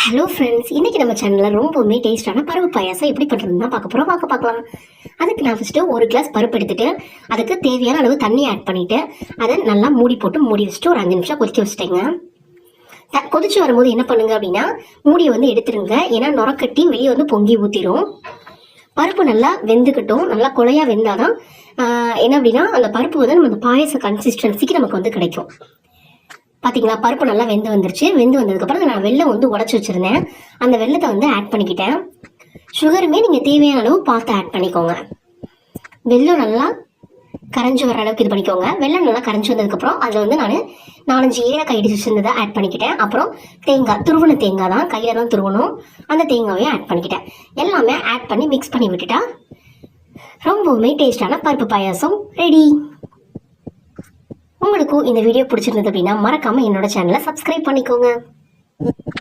Hello friends, இன்றைக்கி நம்ம சேனலில் ரொம்பவுமே டேஸ்டான பருப்பு பாயாசம் எப்படி பண்ணுறதுன்னு தான் பார்க்கலாம். அதுக்கு நான் ஃபஸ்ட்டு ஒரு கிளாஸ் பருப்பு எடுத்துகிட்டு அதுக்கு தேவையான அளவு தண்ணி ஆட் பண்ணிவிட்டு அதை நல்லா மூடி போட்டு மூடி வச்சுட்டு ஒரு 5 நிமிஷம் கொதிக்க வச்சுட்டேங்க. கொதிச்சு வரும்போது என்ன பண்ணுங்க அப்படின்னா மூடியை வந்து எடுத்துருங்க. ஏன்னா நுரக்கட்டி வெளியே வந்து பொங்கி ஊற்றிடும். பருப்பு நல்லா வெந்துக்கட்டும். நல்லா குழையாக வெந்தாதான் என்ன அப்படின்னா அந்த பருப்பு வந்து நம்ம அந்த பாயச கன்சிஸ்டன்சிக்கு நமக்கு வந்து கிடைக்கும். பார்த்தீங்களா, பருப்பு நல்லா வெந்து வந்துருச்சு. வெந்து வந்ததுக்கப்புறம் நான் வெல்லம் வந்து உடச்சி வச்சுருந்தேன். அந்த வெல்லத்தை வந்து ஆட் பண்ணிக்கிட்டேன். சுகருமே நீங்கள் தேவையான அளவு பார்த்து ஆட் பண்ணிக்கோங்க. வெல்லம் நல்லா கரைஞ்சி வர அளவுக்கு இது பண்ணிக்கோங்க. வெல்லம் நல்லா கரைஞ்சி வந்ததுக்கப்புறம் அதில் வந்து நான் 4-5 ஏலக்காய் இடிச்சு வச்சுருந்ததை ஆட் பண்ணிக்கிட்டேன். அப்புறம் தேங்காய், துருவன தேங்காய் தான், கையில் தான் துருவணும். அந்த தேங்காவையும் ஆட் பண்ணிக்கிட்டேன். எல்லாமே ஆட் பண்ணி மிக்ஸ் பண்ணி விட்டுட்டா ரொம்பவுமே டேஸ்டான பருப்பு பாயாசம் ரெடி. உங்களுக்கும் இந்த வீடியோ பிடிச்சிருந்தது அப்படின்னா மறக்காம என்னோட சேனலை சப்ஸ்கிரைப் பண்ணிக்கோங்க.